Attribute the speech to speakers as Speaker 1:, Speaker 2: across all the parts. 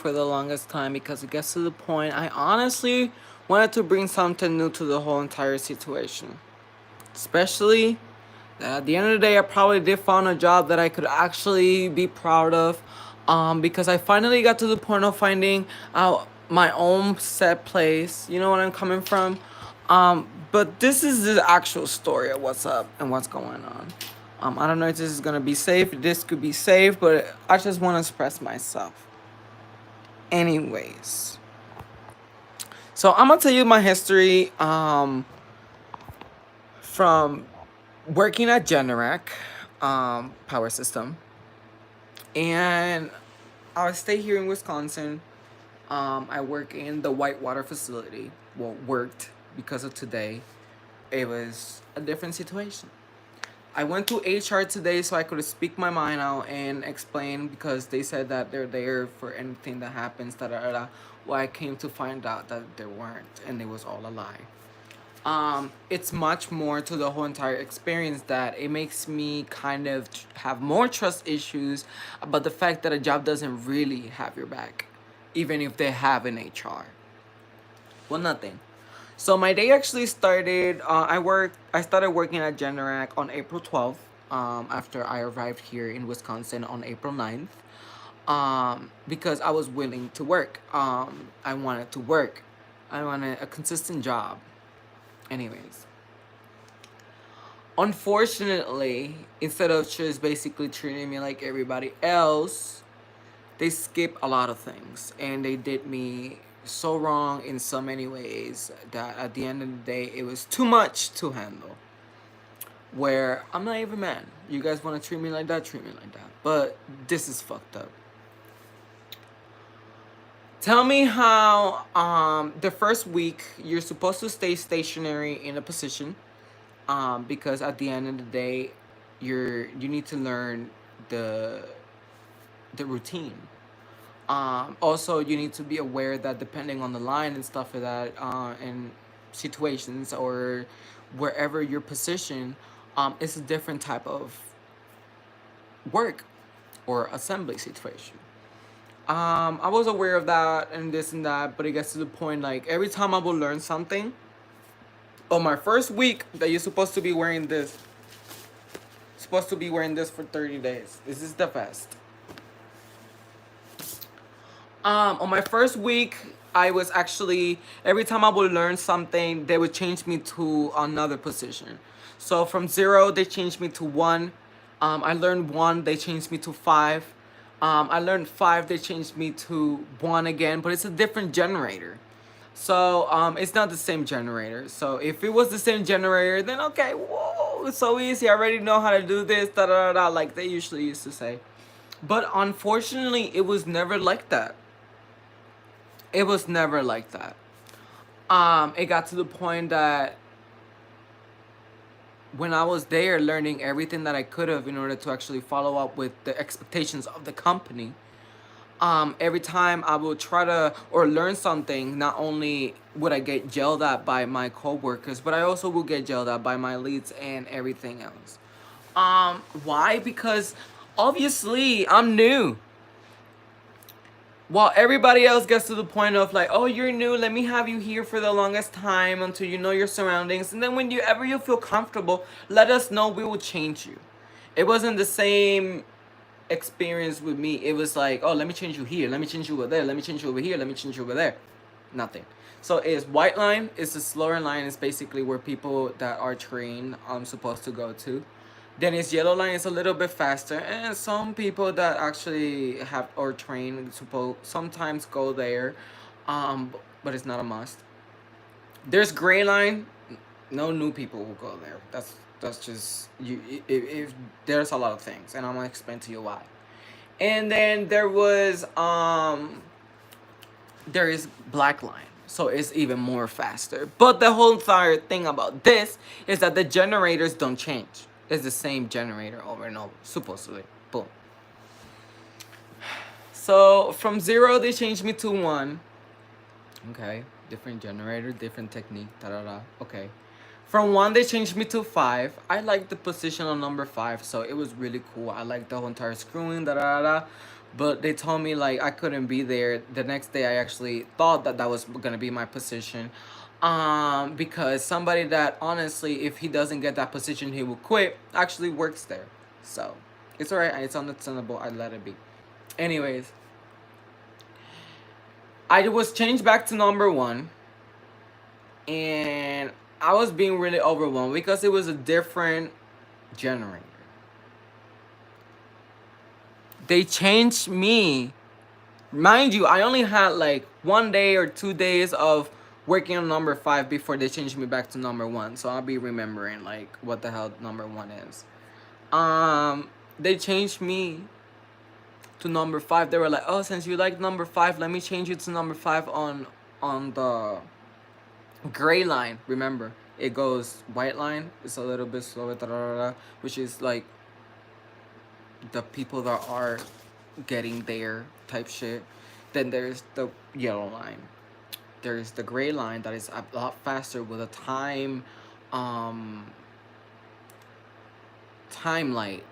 Speaker 1: for the longest time because it gets to the point I honestly wanted to bring something new to the whole entire situation. Especially that at the end of the day, I probably did find a job that I could actually be proud of, because I finally got to the point of finding out my own set place. You know what I'm coming from? But this is the actual story of what's up and what's going on. I don't know if this is gonna be safe. This could be safe, but I just want to express myself. Anyways, so I'm gonna tell you my history. From working at Generac, power system, and I stay here in Wisconsin. I work in the whitewater facility. Well, worked because of today. It was a different situation. I went to HR today so I could speak my mind out and explain because they said that they're there for anything that happens. Da da da. Da. Well, I came to find out that they weren't, and it was all a lie. It's much more to the whole entire experience that it makes me kind of have more trust issues about the fact that a job doesn't really have your back, even if they have an HR. Well, nothing. So my day actually started. I started working at Generac on April 12th. After I arrived here in Wisconsin on April 9th. Because I was willing to work. I wanted to work. I wanted a consistent job. Anyways, unfortunately, instead of just basically treating me like everybody else, they skip a lot of things and they did me so wrong in so many ways that at the end of the day it was too much to handle. Where I'm not even mad. You guys want to treat me like that, treat me like that. But this is fucked up. Tell me how the first week you're supposed to stay stationary in a position, because at the end of the day you need to learn the routine. Also, you need to be aware that depending on the line and stuff like that, and situations or wherever you're positioned, it's a different type of work or assembly situation. I was aware of that and this and that, but it gets to the point like every time I will learn something, on my first week that you're supposed to be wearing this for 30 days. This is the best. On my first week, I was actually every time I would learn something, they would change me to another position. So from zero, they changed me to one. I learned one, they changed me to five. I learned five, they changed me to one again, but it's a different generator. So it's not the same generator. So if it was the same generator, then okay, whoa, it's so easy. I already know how to do this, da da da da, like they usually used to say. But unfortunately, it was never like that. It was never like that. It got to the point that when I was there learning everything that I could have in order to actually follow up with the expectations of the company, every time I would try to or learn something, not only would I get yelled at by my coworkers, but I also would get yelled at by my leads and everything else. Why? Because obviously I'm new. While everybody else gets to the point of like, oh, you're new, let me have you here for the longest time until you know your surroundings, and then when you feel comfortable, let us know, we will change you. It wasn't the same experience with me. It was like, oh, let me change you here, let me change you over there, let me change you over here, let me change you over there. Nothing. So it's white line, it's the slower line, it's basically where people that are trained supposed to go to. Then it's yellow line is a little bit faster, and some people that actually have or train sometimes go there, but it's not a must. There's gray line. No new people will go there. That's just you. If there's a lot of things, and I'm gonna explain to you why. And then there is black line. So it's even more faster. But the whole entire thing about this is that the generators don't change. It's the same generator over and over, supposedly. Boom. So from zero, they changed me to one. Okay. Different generator, different technique. Da da da. Okay. From one, they changed me to five. I like the position on number five, so it was really cool. I like the whole entire screwing. Da da da. but they told me like I couldn't be there. The next day I actually thought that that was gonna be my position, because somebody that honestly, if he doesn't get that position, he will quit, actually works there. So it's alright, it's understandable, I let it be. Anyways, I was changed back to number one, and I was being really overwhelmed because it was a different generator. They changed me. Mind you, I only had like 1 day or 2 days of working on number five before they changed me back to number one. So I'll be remembering like what the hell number one is. They changed me to number five. They were like, "Oh, since you like number five, let me change you to number five on the gray line." Remember, it goes white line. It's a little bit slower, which is like the people that are getting there type shit. Then there's the yellow line. There's the gray line that is a lot faster with a time light.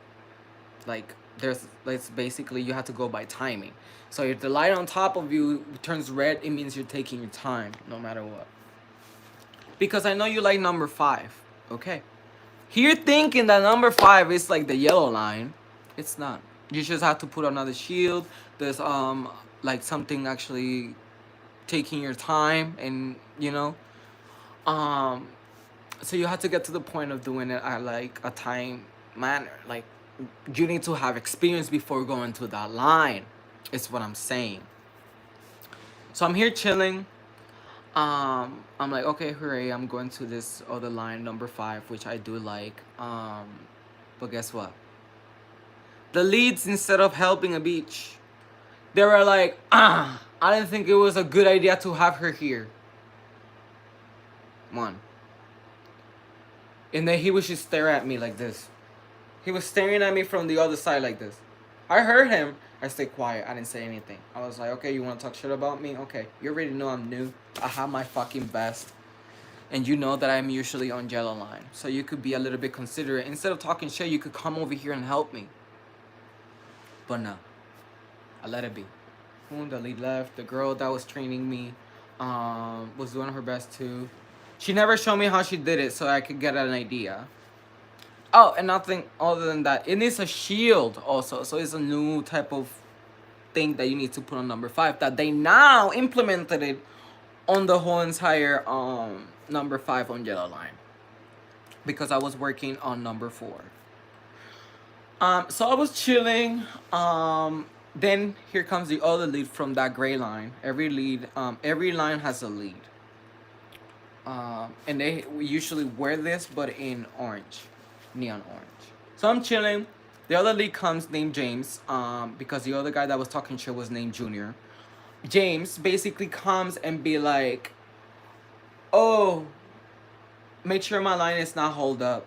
Speaker 1: Like there's it's basically you have to go by timing. So if the light on top of you turns red, it means you're taking your time no matter what. Because I know you like number five. Okay. Here thinking that number five is like the yellow line. It's not. You just have to put another shield. There's like something actually taking your time, and um so you have to get to the point of doing it at like a time manner. Like you need to have experience before going to that line. Is what I'm saying. So I'm here chilling. I'm like, okay, hooray, I'm going to this other line, number five, which I do like. But guess what? The leads, instead of helping a beach, they were like, I didn't think it was a good idea to have her here. One. And then he would just stare at me like this. He was staring at me from the other side like this. I heard him. I stayed quiet. I didn't say anything. I was like, okay, you want to talk shit about me? Okay. You already know I'm new. I have my fucking best. And you know that I'm usually on yellow line. So you could be a little bit considerate. Instead of talking shit, you could come over here and help me. But no. I let it be. Boom, the lead left. The girl that was training me was doing her best too. She never showed me how she did it so I could get an idea. Oh, and nothing other than that. It needs a shield also. So it's a new type of thing that you need to put on number five that they now implemented it on the whole entire number five on yellow line. Because I was working on number four. So I was chilling. Then here comes the other lead from that gray line. Every line has a lead. And they usually wear this, but in orange, neon orange. So I'm chilling. The other lead comes named James, because the other guy that was talking shit was named Junior. James basically comes and be like, "Oh, make sure my line is not hold up."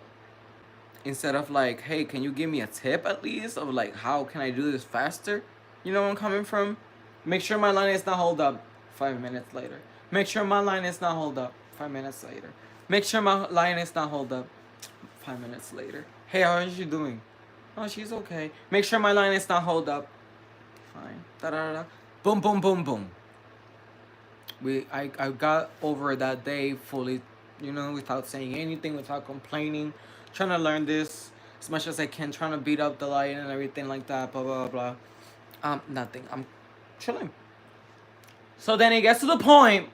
Speaker 1: Instead of like, "Hey, can you give me a tip at least of like how can I do this faster?" You know where I'm coming from? Make sure my line is not hold up. 5 minutes later. Make sure my line is not hold up. 5 minutes later. Make sure my line is not hold up. 5 minutes later. "Hey, how is she doing?" "Oh, she's okay." "Make sure my line is not hold up." Fine. Da da da. Boom, boom, boom, boom. I got over that day fully, without saying anything, without complaining, trying to learn this as much as I can, trying to beat up the lion and everything like that, blah blah blah. Nothing. I'm chilling. So then it gets to the point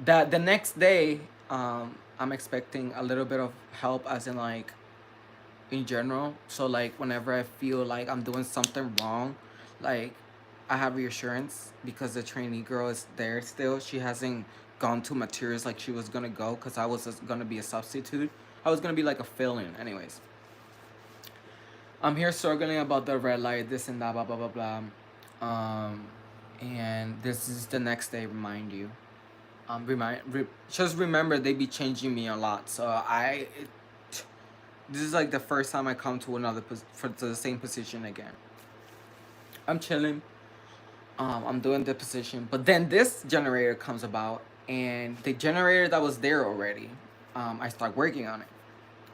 Speaker 1: that the next day, I'm expecting a little bit of help, as in like in general. So like whenever I feel like I'm doing something wrong, like I have reassurance because the trainee girl is there still. She hasn't gone to materials like she was gonna go because I was gonna be a substitute. I was gonna be like a fill-in. Anyways, I'm here struggling about the red light, this and that, blah blah blah blah. And this is the next day. Remind you. Just remember they be changing me a lot. So this is like the first time I come to to the same position again. I'm chilling. I'm doing the position, but then this generator comes about, and the generator that was there already, I start working on it.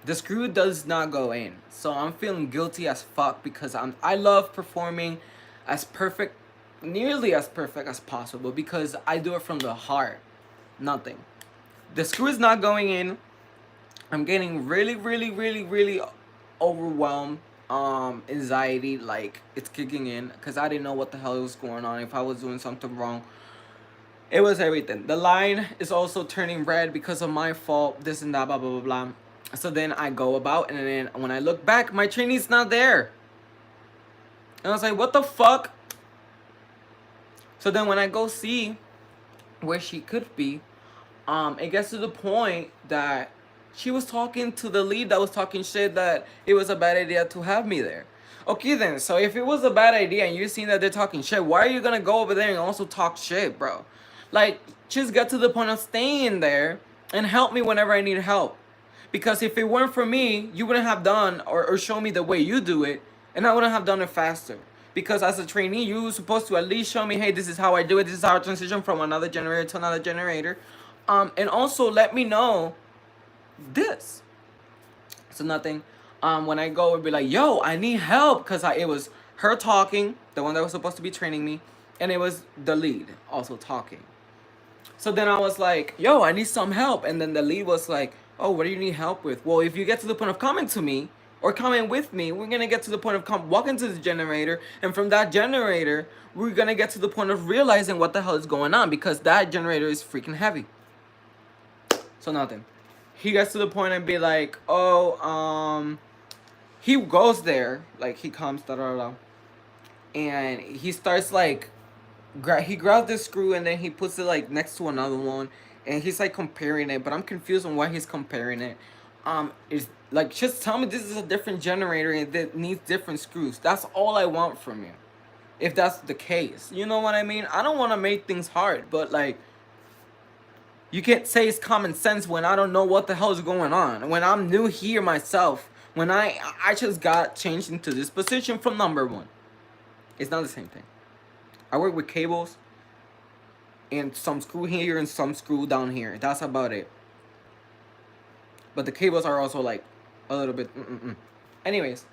Speaker 1: The screw does not go in. So I'm feeling guilty as fuck because I love performing as perfect, nearly as perfect as possible, because I do it from the heart. Nothing. The screw is not going in. I'm getting really, really, really, really overwhelmed. Anxiety, like it's kicking in because I didn't know what the hell was going on. If I was doing something wrong, it was everything. The line is also turning red because of my fault. This and that, blah blah blah blah. So then I go about, and then when I look back, my trainee's not there. And I was like, what the fuck? So then when I go see where she could be, it gets to the point that she was talking to the lead that was talking shit that it was a bad idea to have me there. Okay then, so if it was a bad idea and you're seeing that they're talking shit, why are you gonna go over there and also talk shit, bro? Like, just get to the point of staying there and help me whenever I need help. Because if it weren't for me, you wouldn't have done or show me the way you do it, and I wouldn't have done it faster. Because as a trainee, you were supposed to at least show me, hey, this is how I do it, this is how I transition from another generator to another generator. And also let me know this. So nothing. When I go, it'd be like, yo, I need help, because it was her talking, the one that was supposed to be training me, and it was the lead also talking. So then I was like, yo, I need some help. And then the lead was like, oh, what do you need help with? Well, if you get to the point of coming to me or coming with me, we're going to get to the point of walking to the generator. And from that generator, we're going to get to the point of realizing what the hell is going on, because that generator is freaking heavy. So nothing. He gets to the point and be like, oh, he goes there, like he comes, da da da, and he starts like he grabs this screw and then he puts it like next to another one, and he's like comparing it, but I'm confused on why he's comparing it. Is like, just tell me this is a different generator and that needs different screws. That's all I want from you. If that's the case, you know what I mean? I don't want to make things hard, but like, you can't say it's common sense when I don't know what the hell is going on. When I'm new here myself, when I just got changed into this position from number one. It's not the same thing. I work with cables and some screw here and some screw down here. That's about it. But the cables are also like a little bit. Anyways,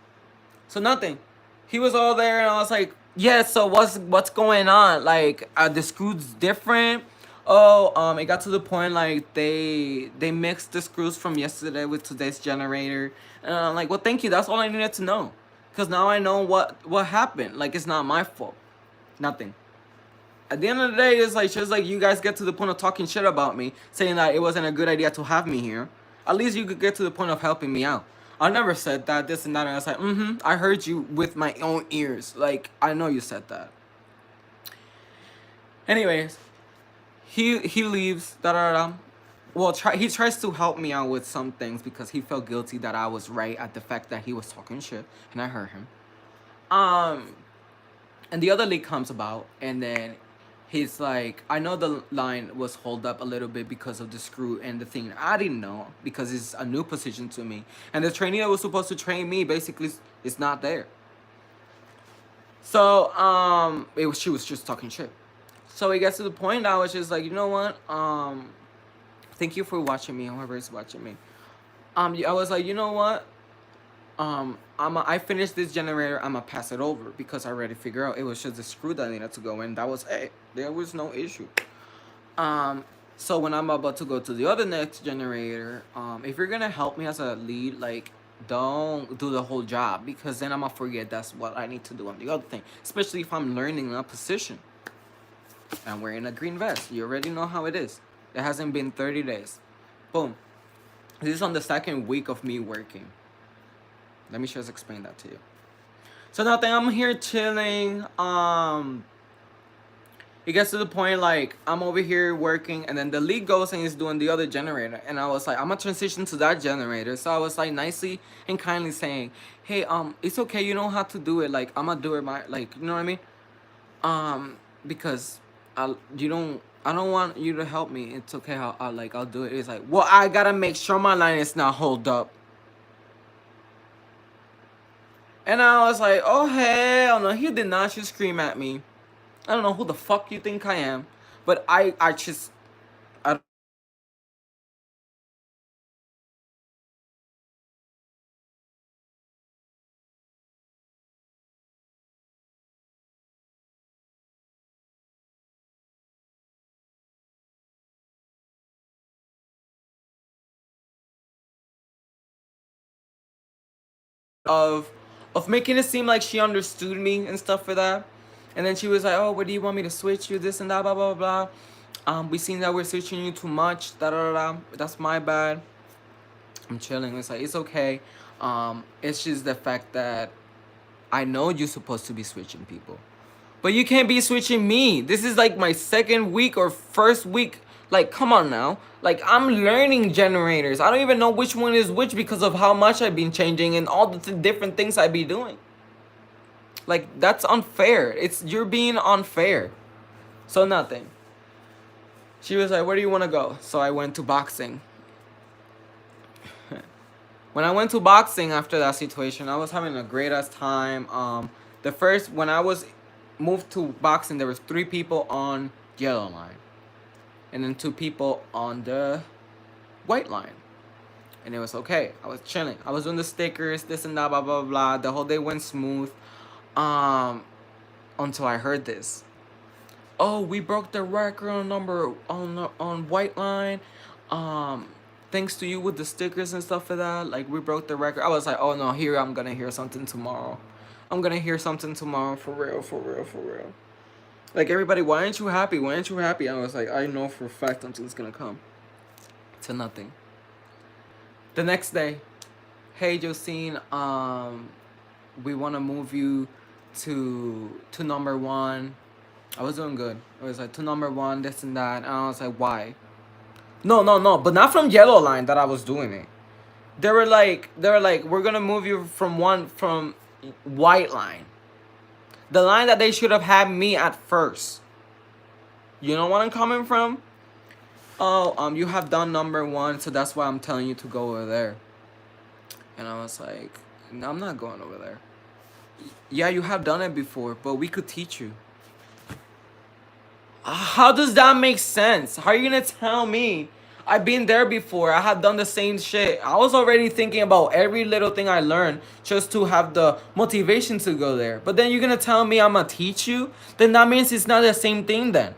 Speaker 1: so nothing. He was all there, and I was like, yeah. So what's going on? Like, are the screws different? Oh, it got to the point like they mixed the screws from yesterday with today's generator, and I'm like, well, thank you. That's all I needed to know, because now I know what happened. Like, it's not my fault. Nothing. At the end of the day, it's like, just like you guys get to the point of talking shit about me, saying that it wasn't a good idea to have me here. At least you could get to the point of helping me out. I never said that, this and that, and I was like, I heard you with my own ears. Like, I know you said that. Anyways, he leaves, da da da. Well, he tries to help me out with some things because he felt guilty that I was right at the fact that he was talking shit, and I heard him. And the other league comes about, and then he's like, I know the line was hold up a little bit because of the screw and the thing. I didn't know because it's a new position to me, and the trainee that was supposed to train me basically is not there. So she was just talking shit. So it gets to the point I was just like, you know what? Thank you for watching me, whoever is watching me. I was like, you know what? I finished this generator. I'ma pass it over because I already figured out it was just the screw that needed to go in. That was it. There was no issue. So when I'm about to go to the other next generator, if you're gonna help me as a lead, like, don't do the whole job, because then I'm gonna forget that's what I need to do on the other thing. Especially if I'm learning a position. I'm wearing a green vest. You already know how it is. It hasn't been 30 days. Boom. This is on the second week of me working. Let me just explain that to you. So nothing, I'm here chilling. It gets to the point like I'm over here working, and then the lead goes and is doing the other generator, and I was like, I'm gonna transition to that generator. So I was like nicely and kindly saying, hey, it's okay, you don't have to do it. Like, I'm gonna do it like, you know what I mean? Because I don't want you to help me. It's okay. I'll do it. It's like, well, I gotta make sure my line is not hold up. And I was like, oh, hell no. He did not just scream at me. I don't know who the fuck you think I am. But I just, I of making it seem like she understood me and stuff for that. And then she was like, "Oh, what do you want me to switch you? This and that, blah blah blah. We seen that we're switching you too much. Da da da. That's my bad. I'm chilling." It's like it's okay. It's just the fact that I know you're supposed to be switching people, but you can't be switching me. This is like my second week or first week. Like, come on now. Like, I'm learning generators. I don't even know which one is which because of how much I've been changing and all the different things I be doing. Like, that's unfair. You're being unfair. So nothing. She was like, "Where do you want to go?" So I went to boxing. When I went to boxing after that situation, I was having a great ass time. The first when I was moved to boxing, there was 3 people on yellow line, and then 2 people on the white line, and it was okay. I was chilling. I was doing the stickers, this and that, blah blah blah. The whole day went smooth, until I heard this. "Oh, we broke the record on number on white line. Thanks to you with the stickers and stuff for that. Like, we broke the record." I was like, "Oh no, here I'm gonna hear something tomorrow. I'm gonna hear something tomorrow for real, for real, for real." Like, everybody, why aren't you happy? Why aren't you happy? I was like, I know for a fact something's gonna come. To nothing. The next day, "Hey Josine, we wanna move you to number 1. I was doing good. I was like, "To number 1, this and that." And I was like, "Why?" No, no, no, but not from yellow line that I was doing it. They were like, "We're gonna move you from white line, the line that they should have had me at first." You know what I'm coming from? "Oh, you have done number 1, so that's why I'm telling you to go over there." And I was like, "No, I'm not going over there." "Yeah, you have done it before, but we could teach you." How does that make sense? How are you gonna tell me? I've been there before. I have done the same shit. I was already thinking about every little thing I learned just to have the motivation to go there. But then you're gonna tell me I'm gonna teach you? Then that means it's not the same thing then.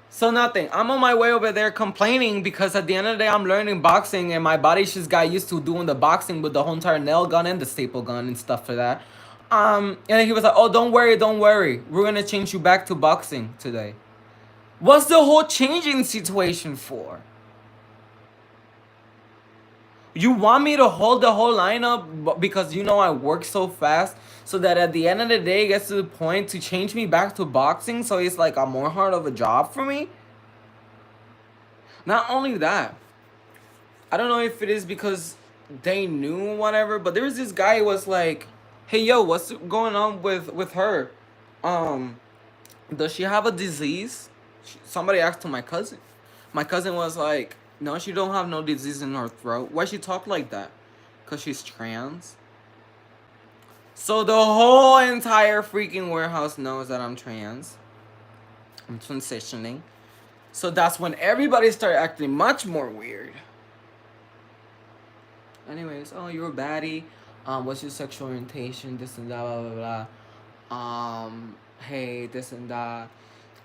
Speaker 1: So nothing. I'm on my way over there complaining because at the end of the day I'm learning boxing and my body just got used to doing the boxing with the whole entire nail gun and the staple gun and stuff for that. And then he was like, "Oh, don't worry, don't worry. We're gonna change you back to boxing today." What's the whole changing situation for? You want me to hold the whole lineup because you know I work so fast, so that at the end of the day it gets to the point to change me back to boxing, so it's like a more hard of a job for me? Not only that, I don't know if it is because they knew whatever, but there was this guy who was like, "Hey yo, what's going on with her? Um, does she have a disease?" Somebody asked to my cousin. My cousin was like, "No, she don't have no disease in her throat. Why she talk like that? Cause she's trans." So the whole entire freaking warehouse knows that I'm trans. I'm transitioning. So that's when everybody started acting much more weird. Anyways, "Oh, you're a baddie. What's your sexual orientation? This and that, blah blah blah. Hey, this and that.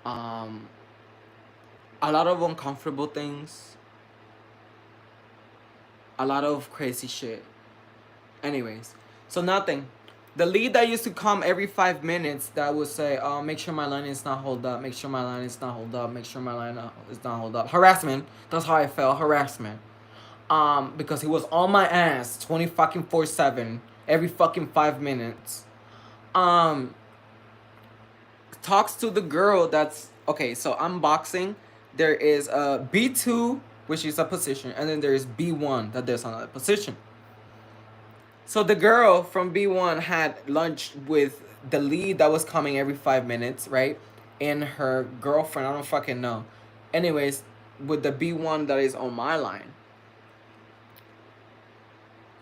Speaker 1: Um, a lot of uncomfortable things. A lot of crazy shit." Anyways, so nothing. The lead that used to come every 5 minutes that would say, "Oh, make sure my line is not hold up. Make sure my line is not hold up. Make sure my line is not hold up." Harassment. That's how I felt. Harassment. Because he was on my ass 20 fucking 4/7 every fucking 5 minutes. Um, Talks to the girl that's okay. So I'm boxing. There is a B2, which is a position, and then there is B1 that there's another position. So the girl from B1 had lunch with the lead that was coming every 5 minutes, right? And her girlfriend, I don't fucking know. Anyways, with the B1 that is on my line.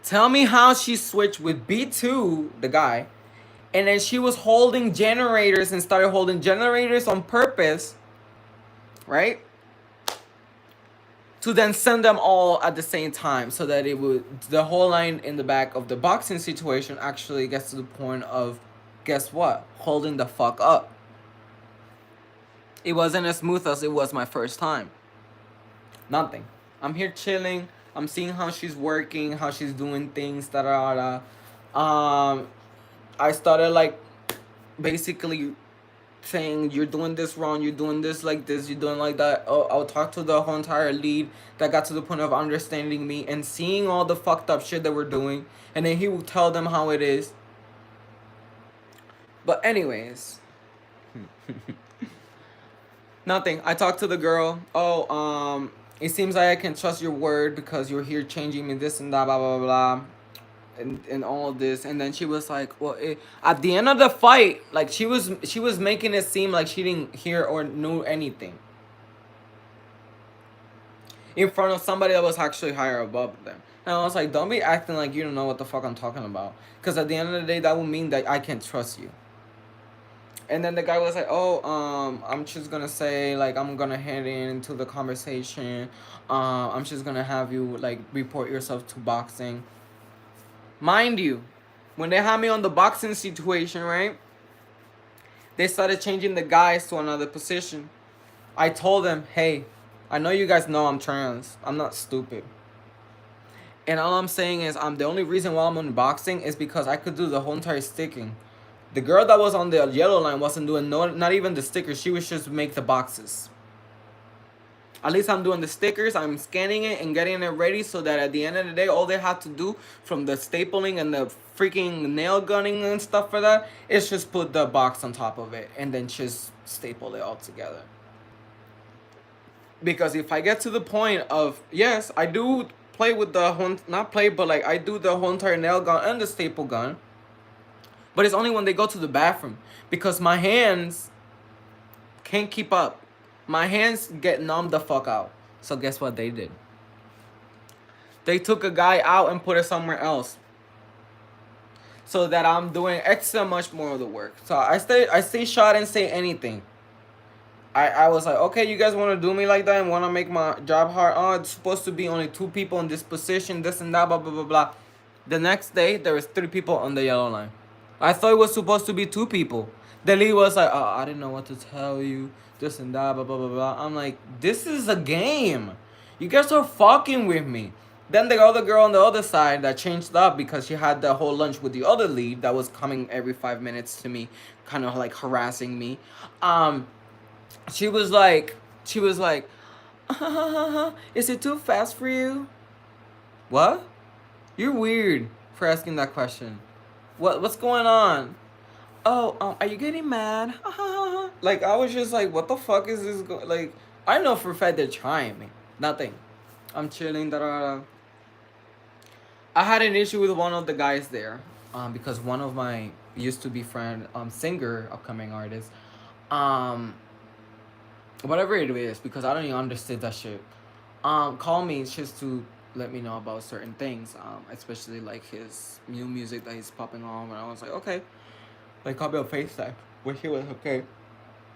Speaker 1: Tell me how she switched with B2, the guy, and then she was holding generators and started holding generators on purpose, right? To then send them all at the same time so that it would the whole line in the back of the boxing situation actually gets to the point of, guess what, holding the fuck up. It wasn't as smooth as it was my first time. Nothing. I'm here chilling. I'm seeing how she's working, how she's doing things, da da da. I started like basically saying you're doing this wrong, you're doing this like this, you're doing like that. Oh, I'll talk to the whole entire lead that got to the point of understanding me and seeing all the fucked up shit that we're doing, and then he will tell them how it is. But anyways, nothing. I talked to the girl. Oh, it seems like I can trust your word because you're here changing me this and that, blah blah blah. And all of this, and then she was like, well, at the end of the fight, like she was making it seem like she didn't hear or knew anything in front of somebody that was actually higher above them. And I was like, don't be acting like you don't know what the fuck I'm talking about, because at the end of the day, that would mean that I can't trust you. And then the guy was like, oh, I'm just gonna say, like, I'm gonna head into the conversation. I'm just gonna have you like report yourself to boxing. Mind you, when they had me on the boxing situation, right? They started changing the guys to another position. I told them, hey, I know you guys know I'm trans. I'm not stupid. And all I'm saying is, the only reason why I'm on boxing is because I could do the whole entire sticking. The girl that was on the yellow line wasn't doing not even the stickers. She was just make the boxes. At least I'm doing the stickers. I'm scanning it and getting it ready so that at the end of the day, all they have to do from the stapling and the freaking nail gunning and stuff for that is just put the box on top of it and then just staple it all together. Because if I get to the point of, yes, I do play with the whole, not play, but like I do the whole entire nail gun and the staple gun, but it's only when they go to the bathroom because my hands can't keep up. My hands get numb the fuck out. So guess what they did? They took a guy out and put it somewhere else. So that I'm doing extra much more of the work. So I stay shot and say anything. I was like, okay, you guys want to do me like that and want to make my job hard? Oh, it's supposed to be only 2 people in this position, this and that, blah, blah, blah, blah. The next day, there was 3 people on the yellow line. I thought it was supposed to be 2 people. The lead was like, oh, I didn't know what to tell you, this and that, blah, blah, blah, blah. I'm like, this is a game. You guys are fucking with me. Then the other girl on the other side that changed up because she had the whole lunch with the other lead that was coming every 5 minutes to me, kind of like harassing me. She was like, is it too fast for you? What? You're weird for asking that question. What's going on? Oh, are you getting mad? Like, I was just like, what the fuck is this? Like, I know for a fact they're trying me. Nothing. I'm chilling. Da da da. I had an issue with one of the guys there, because one of my used to be friend, singer, upcoming artist, whatever it is, because I don't even understand that shit. Call me just to let me know about certain things, especially like his new music that he's popping on. And I was like, okay, like call me on FaceTime, which he was okay.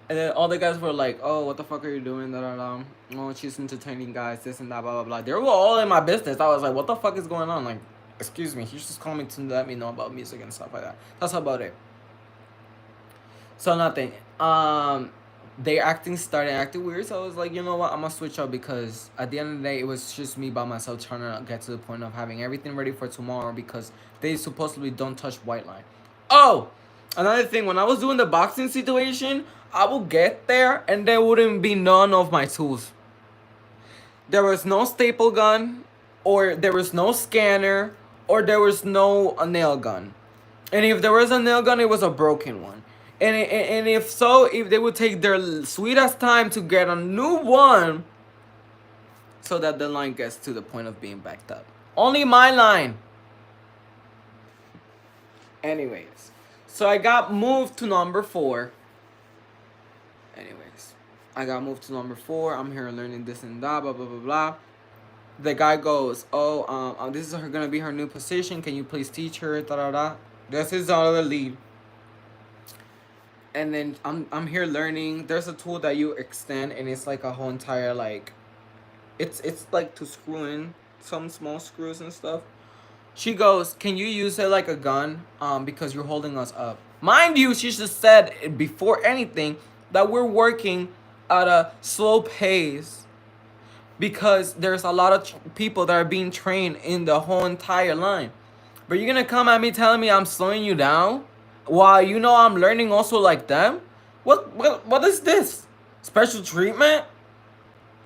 Speaker 1: And then all the guys were like, oh, what the fuck are you doing? Da, da, da. Oh, she's entertaining guys, this and that, blah, blah, blah. They were all in my business. I was like, what the fuck is going on? Like, excuse me, he's just calling me to let me know about music and stuff like that. That's about it. So nothing. They started acting weird. So I was like, you know what? I'm gonna switch up because at the end of the day, it was just me by myself trying to get to the point of having everything ready for tomorrow because they supposedly don't touch white line. Oh, another thing, when I was doing the boxing situation, I would get there and there wouldn't be none of my tools. There was no staple gun, or there was no scanner, or there was no nail gun. And if there was a nail gun, it was a broken one. And if so, if they would take their sweet ass time to get a new one so that the line gets to the point of being backed up. Only my line. Anyways, so I got moved to number 4. Anyways, I got moved to number 4. I'm here learning this and that, blah, blah, blah, blah. The guy goes, oh, this is gonna be her new position. Can you please teach her? Da, da, da. This is the other lead. And then I'm here learning. There's a tool that you extend, and it's like a whole entire like, it's like to screw in some small screws and stuff. She goes, can you use it like a gun? Because you're holding us up. Mind you, she just said before anything that we're working at a slow pace. because there's a lot of people that are being trained in the whole entire line. But you're gonna come at me telling me I'm slowing you down while you know I'm learning also like them? What is this? Special treatment?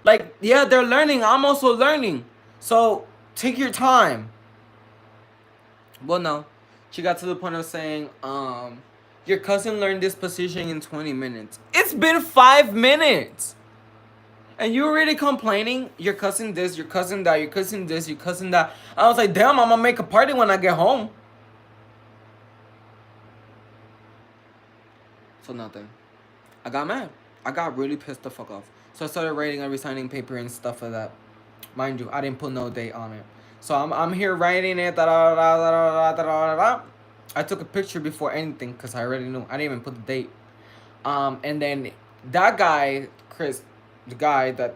Speaker 1: Like, yeah, they're learning, I'm also learning. So take your time. Well, no. She got to the point of saying, your cousin learned this position in 20 minutes. It's been 5 minutes. And you already complaining, your cousin this, your cousin that, your cousin this, your cousin that. I was like, damn, I'm gonna make a party when I get home. So nothing. I got mad. I got really pissed the fuck off. So I started writing a resigning paper and stuff like that. Mind you, I didn't put no date on it. So I'm here writing it. Da, da, da, da, da, da, da, da. I took a picture before anything because I already knew. I didn't even put the date. And then that guy, Chris, the guy that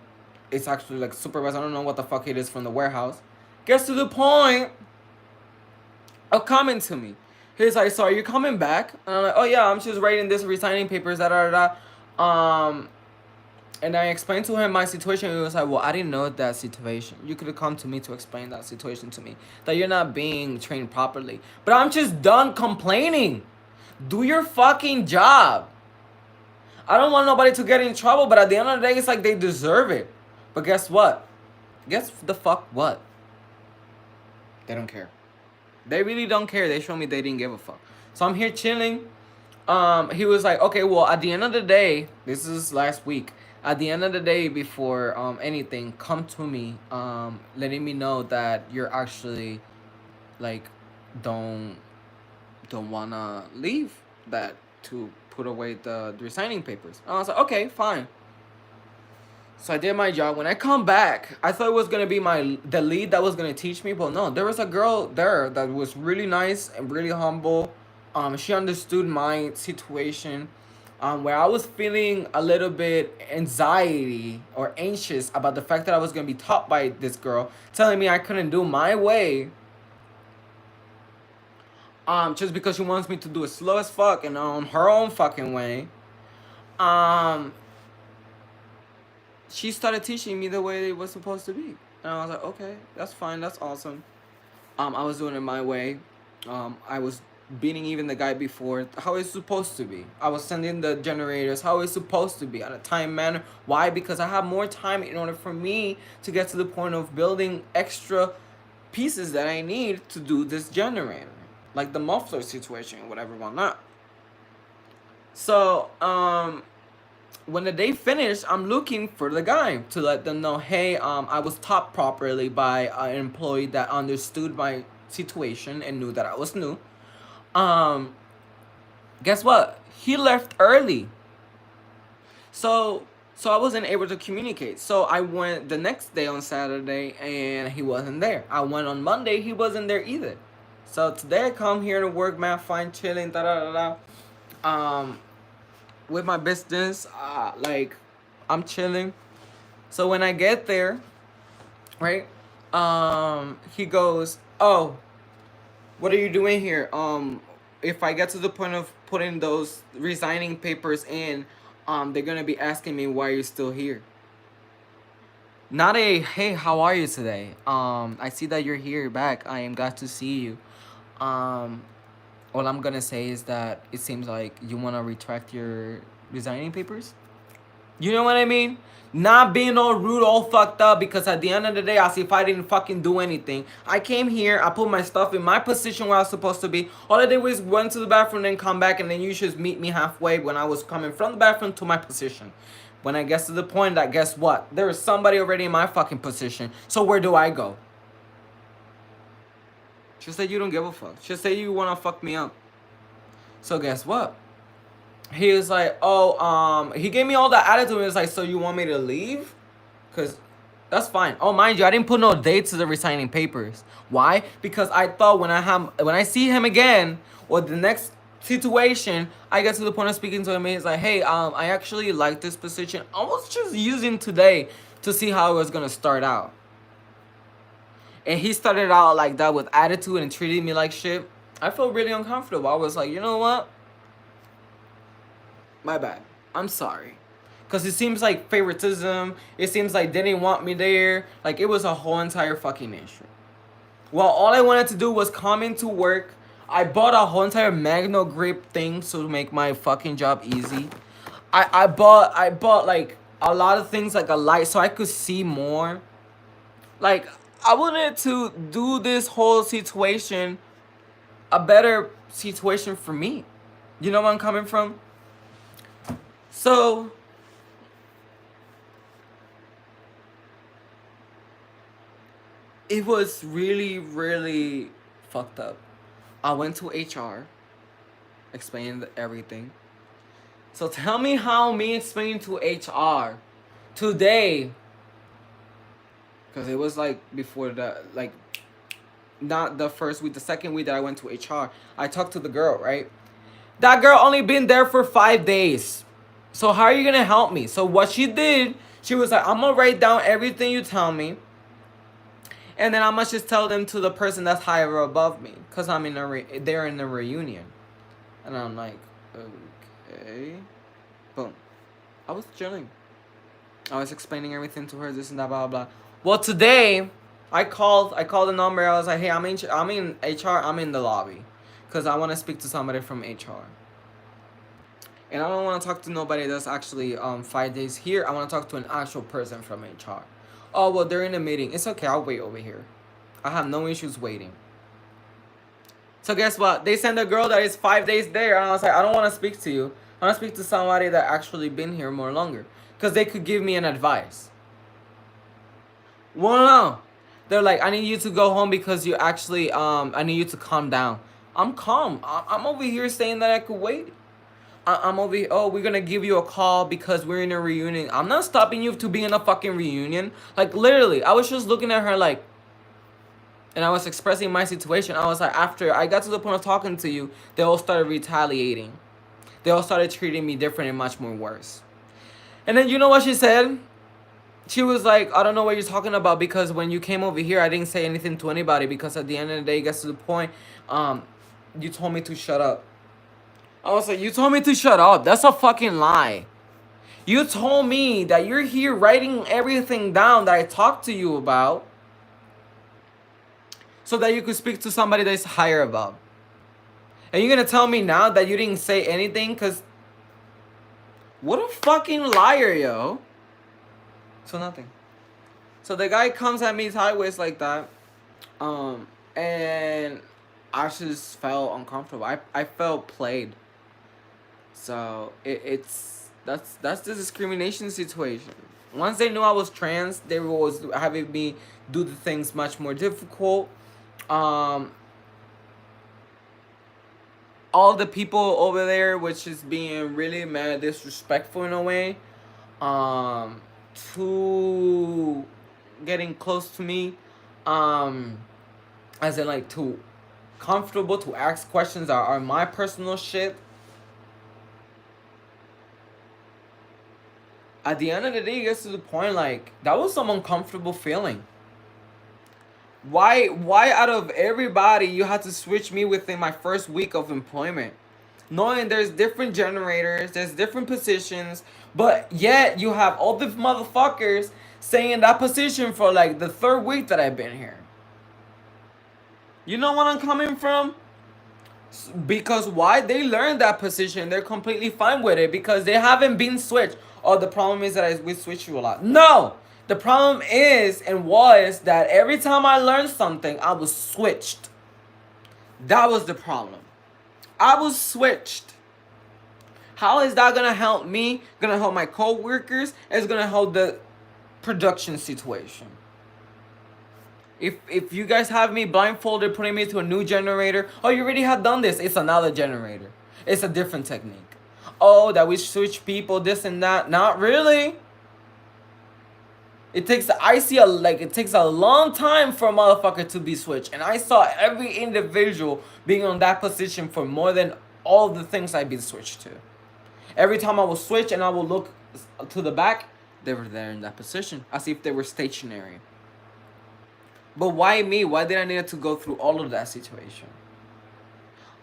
Speaker 1: is actually like supervisor, I don't know what the fuck it is from the warehouse, gets to the point of coming to me. He's like, so are you coming back? And I'm like, oh yeah, I'm just writing this resigning papers, da da da. And I explained to him my situation. He was like, well, I didn't know that situation. You could have come to me to explain that situation to me. That you're not being trained properly. But I'm just done complaining. Do your fucking job. I don't want nobody to get in trouble, but at the end of the day, it's like they deserve it. But guess what? Guess the fuck what? They don't care. They really don't care. They show me they didn't give a fuck. So I'm here chilling. He was like, okay, well, at the end of the day, this is last week. At the end of the day, before anything, come to me, letting me know that you're actually like don't wanna leave, that to put away the resigning papers. And I was like, okay, fine. So I did my job. When I come back, I thought it was gonna be the lead that was gonna teach me, but no, there was a girl there that was really nice and really humble. She understood my situation, where I was feeling a little bit anxiety or anxious about the fact that I was gonna be taught by this girl, telling me I couldn't do my way. Just because she wants me to do it slow as fuck and on her own fucking way. Um, she started teaching me the way it was supposed to be. And I was like, okay, that's fine, that's awesome. I was doing it my way. I was beating even the guy before how it's supposed to be. I was sending the generators how it's supposed to be on a time manner. Why? Because I have more time in order for me to get to the point of building extra pieces that I need to do this generator. Like the muffler situation, whatever, whatnot. So, when the day finished, I'm looking for the guy to let them know, hey, I was taught properly by an employee that understood my situation and knew that I was new. Um, Guess what? He left early. So I wasn't able to communicate. So I went the next day on Saturday and he wasn't there. I went on Monday, he wasn't there either. So today I come here to work, man, fine, chilling, da da da da. With my business, like I'm chilling. So when I get there, right? He goes, "Oh, what are you doing here? If I get to the point of putting those resigning papers in, they're gonna be asking me why you're still here. Not a hey, how are you today? I see that you're here back. I am glad to see you. Um, all I'm gonna say is that it seems like you wanna retract your resigning papers. You know what I mean? Not being all rude, all fucked up, because at the end of the day, I see if I didn't fucking do anything. I came here, I put my stuff in my position where I was supposed to be. All I did was went to the bathroom, then come back, and then you should meet me halfway when I was coming from the bathroom to my position. When I get to the point that, guess what? There is somebody already in my fucking position. So where do I go? Just say you don't give a fuck. Just say you wanna fuck me up. So guess what? He was like, oh, he gave me all that attitude. He was like, so you want me to leave? Because that's fine. Oh, mind you, I didn't put no date to the resigning papers. Why? Because I thought when I see him again, or the next situation, I get to the point of speaking to him, and he's like, hey, I actually like this position. I was just using today to see how it was going to start out. And he started out like that with attitude and treated me like shit. I felt really uncomfortable. I was like, you know what? My bad. I'm sorry. Because it seems like favoritism. It seems like they didn't want me there. Like, it was a whole entire fucking issue. Well, all I wanted to do was come into work. I bought a whole entire Magno grip thing to make my fucking job easy. I bought like a lot of things, like a light so I could see more. Like, I wanted to do this whole situation a better situation for me. You know where I'm coming from? So it was really, really fucked up. I went to HR, explained everything. So tell me how me explaining to HR today, because it was like before the, like, not the first week, the second week that I went to HR, I talked to the girl, right? That girl only been there for 5 days. So how are you gonna help me? So what she did, she was like, I'm gonna write down everything you tell me, and then I must just tell them to the person that's higher above me, cause I'm in they're in a reunion, and I'm like, okay, boom. I was chilling. I was explaining everything to her, this and that, blah blah blah. Well, today, I called the number. I was like, hey, I'm in HR. I'm in the lobby, cause I want to speak to somebody from HR. And I don't want to talk to nobody that's actually 5 days here. I want to talk to an actual person from HR. Oh, well, they're in a meeting. It's okay. I'll wait over here. I have no issues waiting. So guess what? They sent a girl that is 5 days there, and I was like, I don't want to speak to you. I want to speak to somebody that actually been here more longer, because they could give me an advice. Well, no. They're like, I need you to go home because you actually, I need you to calm down. I'm calm. I'm over here saying that I could wait. I'm over here. Oh, we're gonna give you a call because we're in a reunion. I'm not stopping you to be in a fucking reunion. Like, literally, I was just looking at her like, and I was expressing my situation. I was like, after I got to the point of talking to you, they all started retaliating. They all started treating me different and much more worse. And then you know what she said? She was like, I don't know what you're talking about, because when you came over here, I didn't say anything to anybody, because at the end of the day, it gets to the point, you told me to shut up. I was like, you told me to shut up? That's a fucking lie. You told me that you're here writing everything down that I talked to you about so that you could speak to somebody that's higher above. And you're gonna tell me now that you didn't say anything? Because what a fucking liar, yo. So nothing. So the guy comes at me sideways like that, and I just felt uncomfortable. I felt played. So that's the discrimination situation. Once they knew I was trans, they was having me do the things much more difficult. All the people over there, which is being really mad, disrespectful in a way, to getting close to me, as in like too comfortable to ask questions that are my personal shit. At the end of the day, it gets to the point like that was some uncomfortable feeling. Why out of everybody you had to switch me within my first week of employment? Knowing there's different generators, there's different positions, but yet you have all the motherfuckers saying that position for like the third week that I've been here. You know what I'm coming from? Because why? They learned that position. They're completely fine with it because they haven't been switched. Oh, the problem is that we switch you a lot. No! The problem is and was that every time I learned something, I was switched. That was the problem. I was switched. How is that gonna help me? Gonna help my co-workers? It's gonna help the production situation. If you guys have me blindfolded, putting me to a new generator, oh, you already have done this. It's another generator. It's a different technique. Oh, that we switch people, this and that. Not really. It takes it takes a long time for a motherfucker to be switched. And I saw every individual being on that position for more than all the things I've been switched to. Every time I will switch and I will look to the back, they were there in that position, as if they were stationary. But why me? Why did I need to go through all of that situation?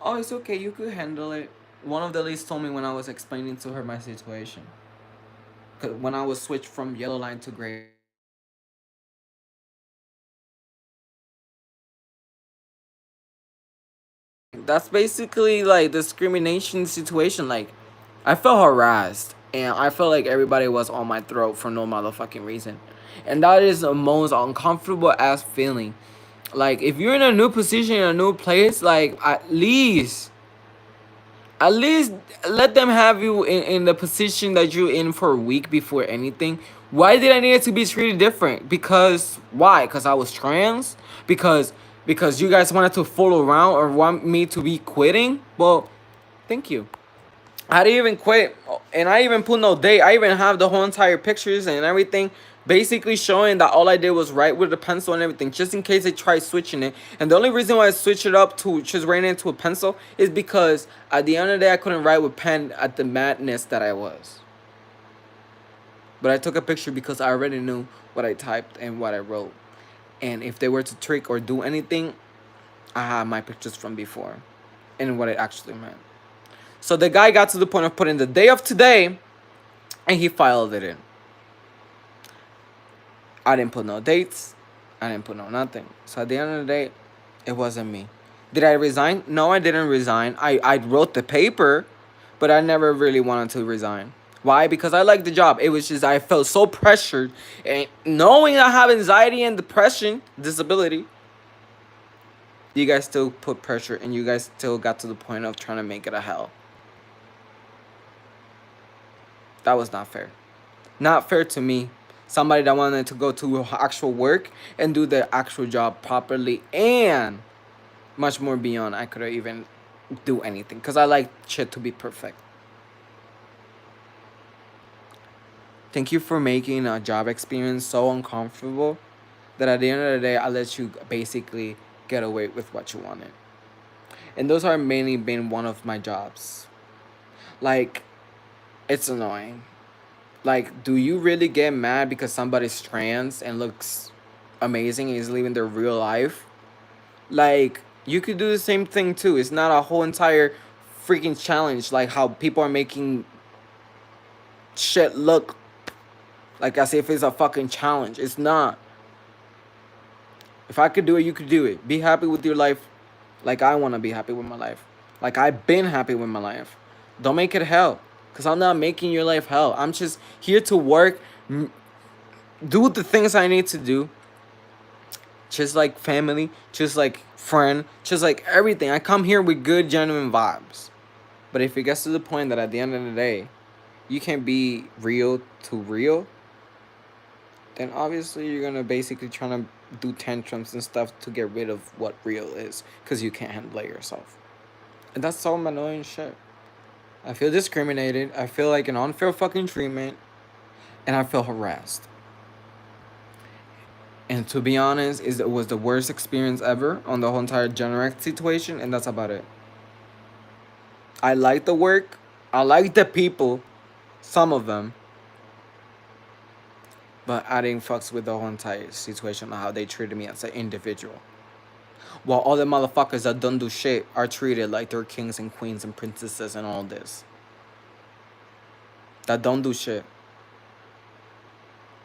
Speaker 1: Oh, it's okay. You could handle it. One of the leads told me when I was explaining to her my situation. when I was switched from yellow line to gray. That's basically like discrimination situation. Like, I felt harassed, and I felt like everybody was on my throat for no motherfucking reason, and that is the most uncomfortable ass feeling. Like, if you're in a new position in a new place, like, at least let them have you in the position that you're in for a week before anything. Why did I need it to be treated different? Because why? Because I was trans? Because you guys wanted to fool around or want me to be quitting? Well, thank you. I didn't even quit, and I even put no date. I even have the whole entire pictures and everything, basically showing that all I did was write with a pencil and everything, just in case they try switching it. And the only reason why I switched it up to just writing into a pencil is because at the end of the day, I couldn't write with pen at the madness that I was. But I took a picture because I already knew what I typed and what I wrote. And if they were to trick or do anything, I had my pictures from before and what it actually meant. So the guy got to the point of putting the day of today, and he filed it in. I didn't put no dates. I didn't put no nothing. So at the end of the day, it wasn't me. Did I resign? No, I didn't resign. I wrote the paper, but I never really wanted to resign. Why? Because I liked the job. It was just I felt so pressured, and knowing I have anxiety and depression, disability, you guys still put pressure, and you guys still got to the point of trying to make it a hell. That was not fair. Not fair to me. Somebody that wanted to go to actual work and do the actual job properly and much more beyond. I could have even do anything because I like shit to be perfect. Thank you for making a job experience so uncomfortable that at the end of the day, I let you basically get away with what you wanted. And those are mainly been one of my jobs. Like, it's annoying. Like, do you really get mad because somebody's trans and looks amazing and is living their real life? Like, you could do the same thing too. It's not a whole entire freaking challenge like how people are making shit look like as if it's a fucking challenge. It's not. If I could do it, you could do it. Be happy with your life like I want to be happy with my life. Like I've been happy with my life. Don't make it hell. Because I'm not making your life hell. I'm just here to work, do the things I need to do. Just like family, just like friend, just like everything. I come here with good, genuine vibes. But if it gets to the point that at the end of the day, you can't be real to real, then obviously you're going to basically try to do tantrums and stuff to get rid of what real is. Because you can't handle it yourself. And that's so annoying shit. I feel discriminated. I feel like an unfair fucking treatment. And I feel harassed. And to be honest, it was the worst experience ever on the whole entire Generac situation. And that's about it. I like the work. I like the people. Some of them. But I didn't fucks with the whole entire situation of how they treated me as an individual. While all the motherfuckers that don't do shit are treated like they're kings and queens and princesses and all this. That don't do shit.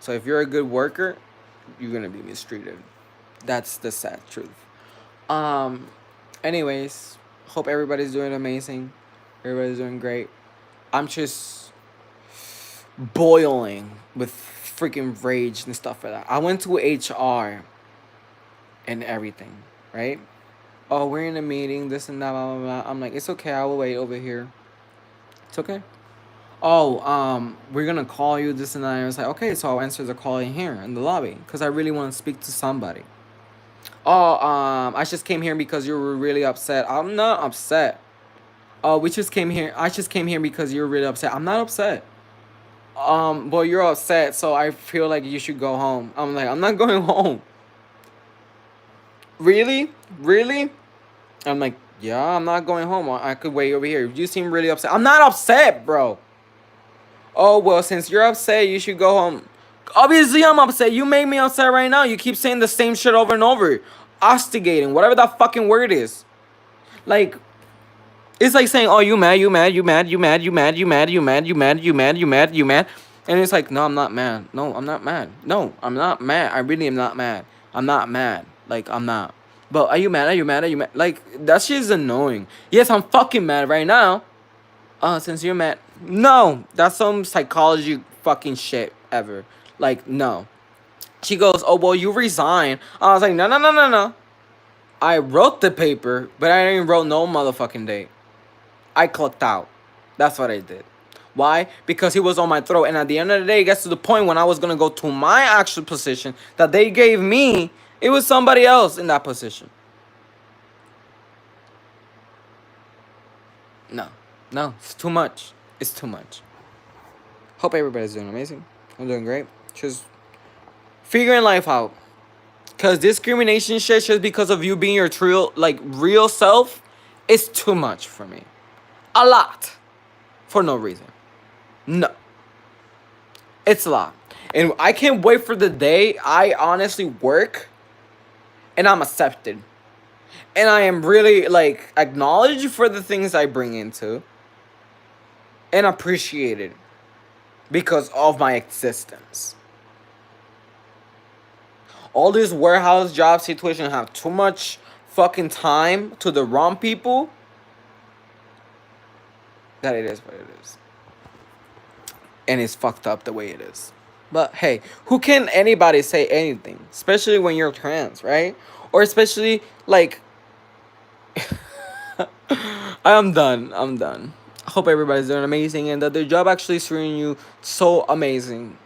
Speaker 1: So if you're a good worker, you're gonna be mistreated. That's the sad truth. Anyways, hope everybody's doing amazing. Everybody's doing great. I'm just boiling with freaking rage and stuff like that. I went to HR and everything, right? Oh, we're in a meeting, this and that, blah, blah, blah. I'm like, it's okay, I will wait over here. It's okay. Oh, we're gonna call you, this and that. And I was like, okay, so I'll answer the call in here in the lobby because I really want to speak to somebody. Oh, I just came here because you were really upset. I'm not upset. Oh, we just came here. I just came here because you're really upset. I'm not upset. Well, you're upset, so I feel like you should go home. I'm like, I'm not going home. Really? Really? I'm like, yeah, I'm not going home. I could wait over here. You seem really upset. I'm not upset, bro. Oh, well, since you're upset, you should go home. Obviously, I'm upset. You made me upset right now. You keep saying the same shit over and over. Ostigating, whatever that fucking word is. Like, it's like saying, oh, you mad, you mad, you mad, you mad, you mad, you mad, you mad, you mad, you mad, you mad, you mad. And it's like, no, I'm not mad. No, I'm not mad. No, I'm not mad. I really am not mad. I'm not mad. Like, I'm not. But are you mad? Are you mad? Are you mad? Like, that shit is annoying. Yes, I'm fucking mad right now. Since you're mad. No, that's some psychology fucking shit ever. Like, no. She goes, oh, well, you resign. I was like, no, no, no, no, no. I wrote the paper, but I didn't wrote no motherfucking date. I clicked out. That's what I did. Why? Because he was on my throat. And at the end of the day, it gets to the point when I was going to go to my actual position that they gave me, it was somebody else in that position. No. No. It's too much. It's too much. Hope everybody's doing amazing. I'm doing great. Just figuring life out. Because discrimination shit just because of you being your true, like, real self is too much for me. A lot. For no reason. No. It's a lot. And I can't wait for the day I honestly work and I'm accepted. And I am really, like, acknowledged for the things I bring into. And appreciated. Because of my existence. All these warehouse job situations have too much fucking time to the wrong people. That it is what it is. And it's fucked up the way it is. But hey, who can anybody say anything? Especially when you're trans, right? Or especially, like... I'm done. I hope everybody's doing amazing and that their job actually is treating you so amazing.